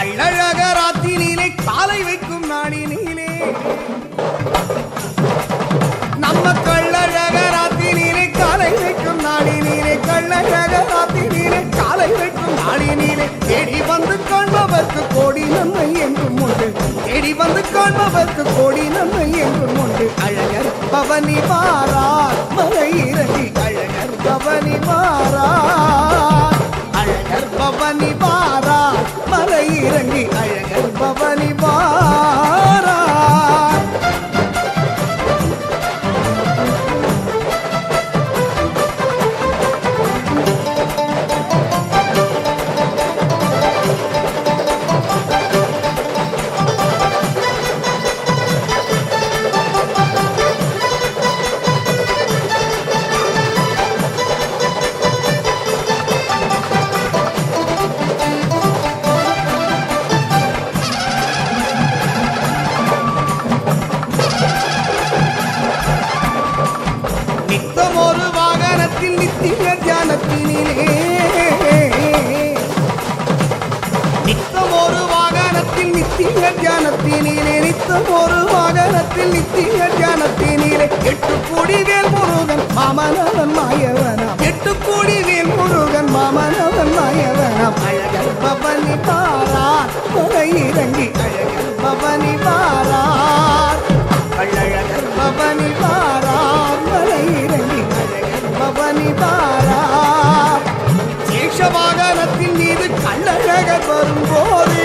கள்ளழகராத்தினிலே காலை வைக்கும் நாடினிலே நம்ம கள்ளழகராத்தினிலே காலை வைக்கும் நாடினிலே கள்ளழகராத்தினிலே காலை வைக்கும் நாடினிலே தேடி வந்து காண்பவர்க்கு கோடி நன்மை என்றும் உண்டு தேடி வந்து காண்பவர்க்கு கோடி நன்மை என்றும் உண்டு அழகர் பவனி வாரார் மலை இறங்கி அழகர் பவனி வாரார் அழகர் பவனி வாரார் மலை இறங்கி அழகர் பவனி வாரார் நித்திய தியானத்தினிலே நித்தம் ஒரு வாகனத்தில் நித்திய தியானத்தினிலே நித்தம் ஒரு வாகனத்தில் நித்திய தியானத்தினிலே 8 கோடி வேல் முருகன் மாமனவன் மாயவனாம் 8 கோடி வேல் முருகன் மாமனவன் மாயவனாம் அழகர் பவனி பாரார் மலை இறங்கி அழகர் பவனி பாரார் அழகர் பவனி பாரார் மலை இறங்கி பவனி பாரார் சேஷ வாகனத்தின் மீது கள்ளழகர் வரும்போது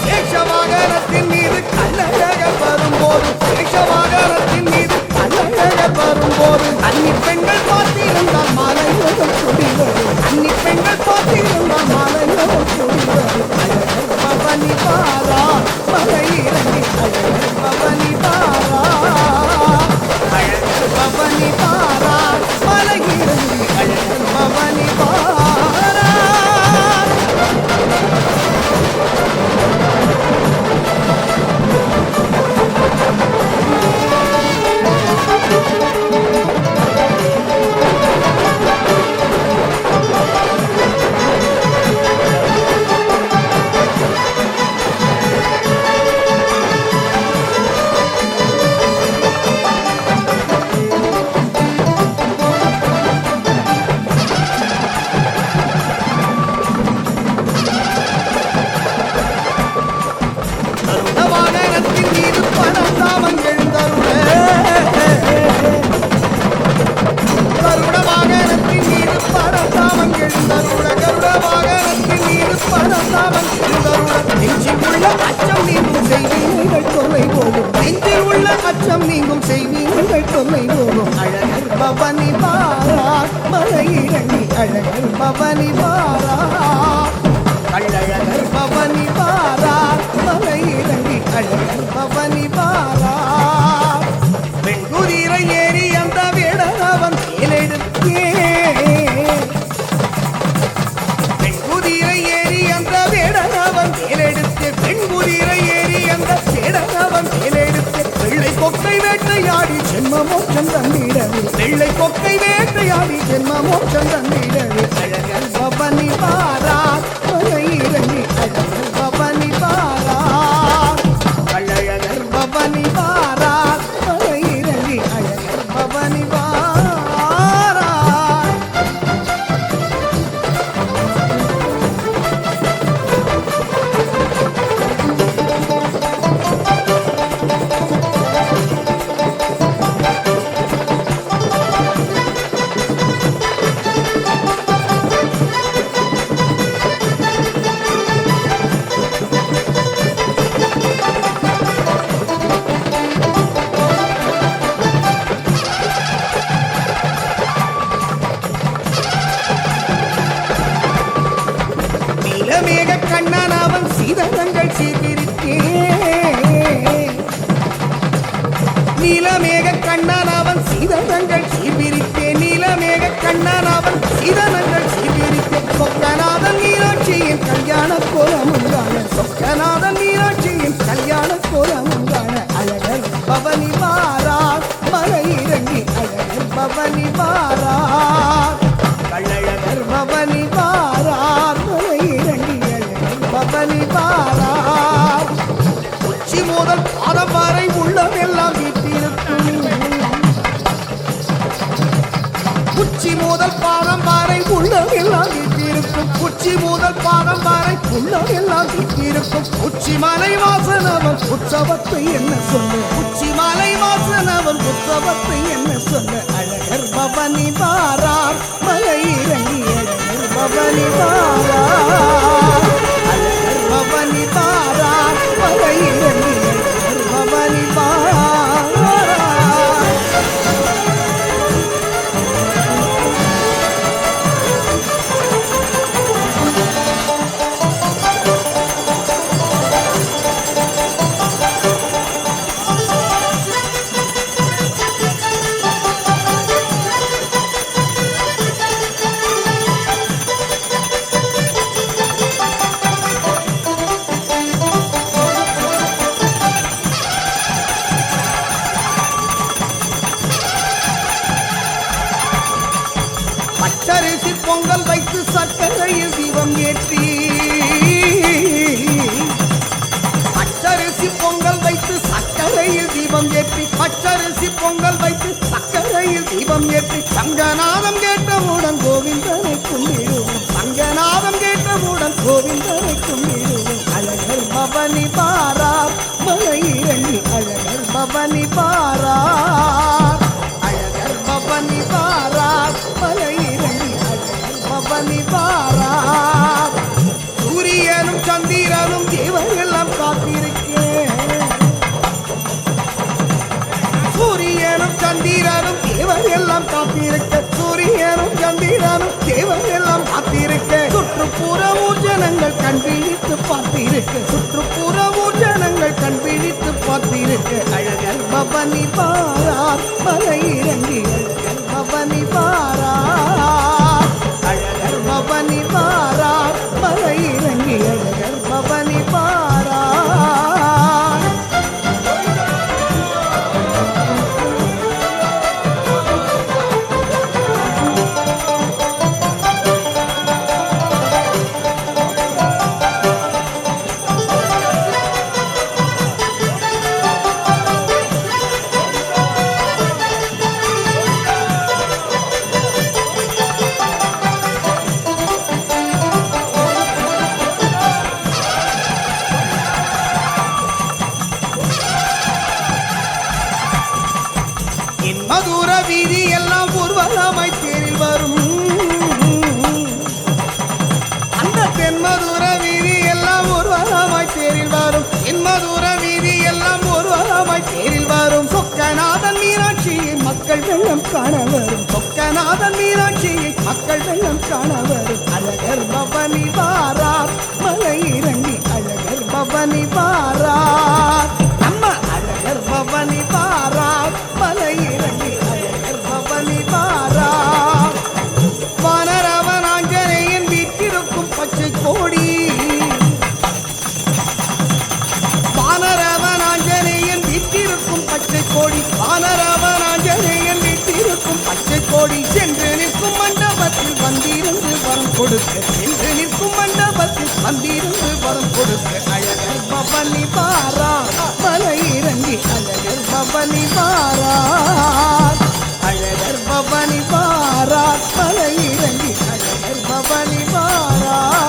சேஷ வாகனத்தின் மீது கள்ளழகர் வரும்போது சேஷ வாகனத்தின் மீது கள்ளழகர் வரும்போது அன்னி பெண்கள் பார்த்திருந்தால் மாலையோகம் சுடி வரும் அன்னி பெண்கள் பார்த்திருந்தால் மாலையோகம் சுடி வரும் அழகர் பவனி பாரார் மலை இறங்கி அழகர் பவனி பாரார் அழகர் பவனி பாரார் மலை இறங்கி அழகர் பவனி பாரார் அச்சம் நீங்கும் செய்வீர்கள் தொல்லை போகும் அழகர் பவனி பாரார் மலை இறங்கி அழகர் பவனி பாரார் கள்ளழகர் பவனி பாரார் மலை இறங்கி அழகர் பவனி பாரார் பெண்குதிரை ஏறி அந்த வேடவன் மேலெடுத்தே பெண்குதிரை ஏறி அந்த வேடவன் மேலெடுத்து பெண்குதிரை ஏறி அந்த வேடவன் மேலெடுத்து வெள்ளை கொக்கை வேட்டையாடி ஜென்ம மோட்சம் தந்திடவே வெள்ளை கொக்கை வேட்டையாடி ஜென்ம மோட்சம் தந்திடவே அழகர் பவனி பாரார் மலை இறங்கி அழகர் பவனி பாரார் கள்ளழகர் பவனி பாரார் மலை இறங்கி அழகர் பவனி பாரார் நீலமேக கண்ணன் அவன் சீதனங்கள் சீர்திருத்தே நீலமேக கண்ணன் அவன் சீதனங்கள் சீர்பிரித்தே நீலமேக கண்ணன் அவன் சீதனங்கள் சீர்பிரித்தே சொக்கநாதன் மீனாட்சியின் கல்யாண கோலமும் காண சொக்கநாதன் மீனாட்சியின் கல்யாண கோலமும் காண அழகர் பவனி பாரார் மலை இறங்கி அழகர் பவனி பாரார் கள்ளழகர் பவனி பாரார் மலை உச்சி முதல் பாதம் வரை உள்ளம் எல்லாம் வீட்டிருக்கும் உச்சி மலை வாசனவன் உற்சவத்தை என்ன சொல்ல உச்சி மலை வாசனவன் உற்சவத்தை என்ன சொல்ல அழகர் பவனி பாரார் மலை இறங்கி அழகர் பவனி பாரார் அழகர் பவனி பாரார் மலை இறங்கி அழகர் பவனி பாரார் பச்சரிசி பொங்கல் வைத்து சர்க்கரையில் தீபம் ஏற்றி பச்சரிசி பொங்கல் வைத்து சர்க்கரையில் தீபம் ஏற்றி பச்சரிசி பொங்கல் வைத்து சர்க்கரையில் தீபம் ஏற்றி சங்கநாதம் கேட்டவுடன் கோவிந்தனை கும்பிடுவோம் சங்கநாதம் கேட்டவுடன் கோவிந்தனை கும்பிடுவோம் அழகர் பவனி பாரார் மலை இறங்கி அழகர் பவனி பாரார் அழகர் பவனி பாரார் மலை பவனி பாரார் சூரியனும் சந்திரனும் தேவரெல்லாம் காத்திருக்கேன் சூரியனும் சந்திரனும் தேவரெல்லாம் காத்திருக்க சூரியனும் சந்திரனும் தேவரெல்லாம் காத்திருக்க சுற்றுப்புற ஊர்ஜனங்கள் கண்பிழித்து பார்த்திருக்க சுற்றுப்புற ஊர்ஜனங்கள் கண்பிழித்து பார்த்திருக்க அழகர் பவனி பாரார் மலை இறங்கி அழகர் பவனி பாரார் அழகர் பவனி பாரார் மலை இறங்கி அழகர் பவனி பாரார் மதுர வீதி எல்லாம் ஊர்வலமாய் தேரில் வரும் அந்த தென்மதுர வீதி எல்லாம் ஊர்வலமாய் தேரில் வரும் தென்மதுர வீதி எல்லாம் ஊர்வலமாய் தேரில் வரும் சொக்கநாதன் மீனாட்சியை மக்கள் வெள்ளம் காண வரும் சொக்கநாதன் மீனாட்சியை மக்கள் வெள்ளம் காண வரும் அழகர் பவனி பாரார் மலை இறங்கி அழகர் பவனி பாரார் நம்ம அழகர் பவனி பாரார் மலை இறங்கி அழகர் பவனி பாரார் வானரவன் ஆஞ்சநேயன் வீட்டிருக்கும் பச்சை கோடி வானரவன் ஆஞ்சநேயன் வீட்டிருக்கும் பச்சை கோடி வானரவன் ஆஞ்சநேயன் வீட்டிருக்கும் பச்சை கோடி சென்று நிற்கும் மண்டபத்தில் வந்திருந்து வரம் கொடுக்க சென்று நிற்கும் மண்டபத்தில் வந்திருந்து வரம் கொடுக்க அழகர் பவனி பாரார் மலை இறங்கி அழகர் பவனி பாரார் அழகர் பவனி பாரார் மலை இறங்கி அழகர் பவனி பாரார்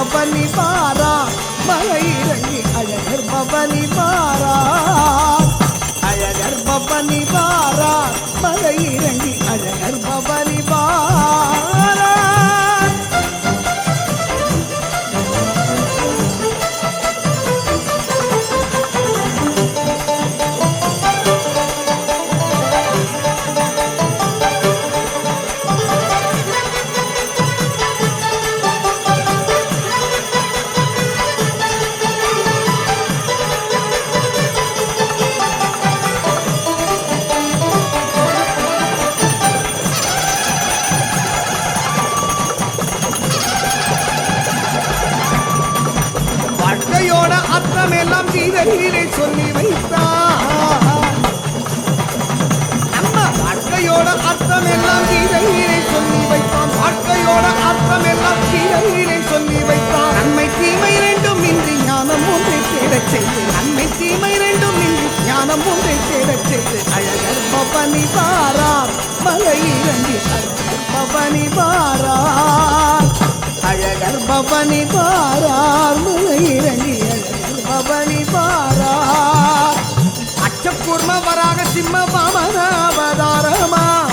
பவனி பாரா மலை இறங்கி அழகர் பவனி பாரா அழகர் பவனி பாரா மலை இறங்கி அழகர் பவனி பாரா வாழ்க்கையோட அர்த்தமெல்லாம் கீதையிலே சொல்லி வைத்தார் நம்ம வாழ்க்கையோட அர்த்தமெல்லாம் கீதையிலே சொல்லி வைத்தான் வாழ்க்கையோட அர்த்தமெல்லாம் கீதையிலே சொல்லி வைத்தான் நன்மை தீமை ரெண்டும் இன்றி ஞானம் ஒன்றை தேடச் செய்து நன்மை தீமை ரெண்டும் இன்றி ஞானம் ஒன்றை தேடச் செய்து அழகர் பவனி பாரார் மலை இறங்கி அழகர் பவனி பாரார் அழகர் பவனி பாரார் மலை இறங்கி அழகர் பவனி பாரார் அச்சக்கூர்ம வராக சிம்ம வாமன அவதாரமாய்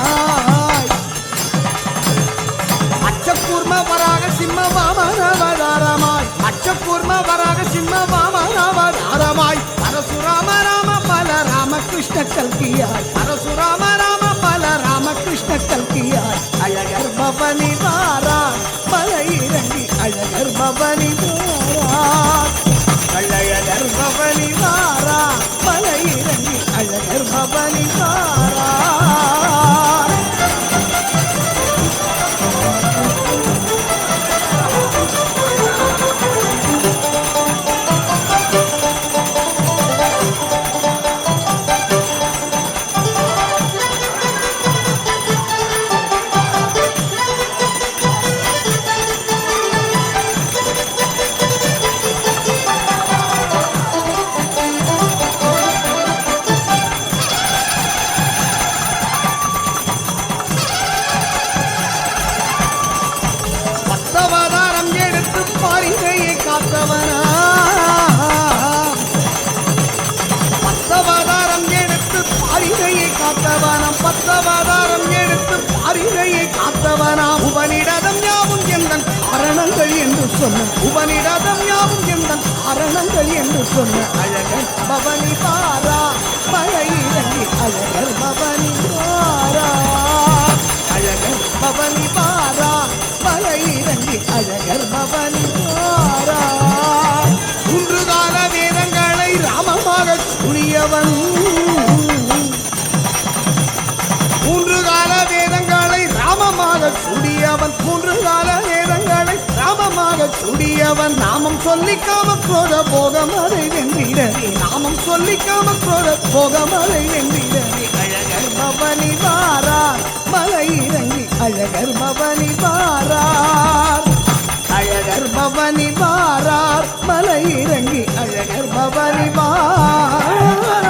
அச்சக்கூர்ம வராக சிம்ம வாமன அவதாரமாய் அச்சக்கூர்ம வராக சிம்ம வாமன அவதாரமாய் பரசுராம ராம பல ராமகிருஷ்ண கல்கியாய் பரசுராம ராம பல ராமகிருஷ்ண கல்கியாய் அழகர் பவனி பாரார் மலை இறங்கி அழகர் பவனி பாரார் அழகர் பவனி பாரார் மலை இறங்கி அழகர் பவனி பாரார் பத்தவதாரம் எடுத்து பாரிகையை காத்தவனா பத்தவதாரம் எடுத்து பாரிகையை காத்தவனாம் பத்தவதாரம் எடுத்து பாரிகையை காத்தவனாம் உபனிடதம் யாவும் எந்தன் காரணங்கள் என்று சொன்ன உபனிடதம் யாவும் எந்தன் காரணங்கள் என்று சொன்ன அழகர் பவனி பாரா மலை இறங்கி அழகர் பவனி பாரா அழகர் பவனி பாரா மலை இறங்கி அழகர் பவனி பாரா மூன்று கால வேதங்களை ராமமாக சுழியவன் மூன்று கால வேதங்களை ராமமாக சுடியவன் மூன்று கால வேதங்களை ராமமாக சுடியவன் நாமம் சொல்லிக்காம குரோத போகமலை வென்றிடவே நாமம் சொல்லிக்காம குரோத போகமலை வென்றிடவே அழகர் பவனி பாரார் மலை இறங்கி அழகர் பவனி பாரார் அழகர் பவனி பாரார் மலை இறங்கி அழகர் பவனி பாரார்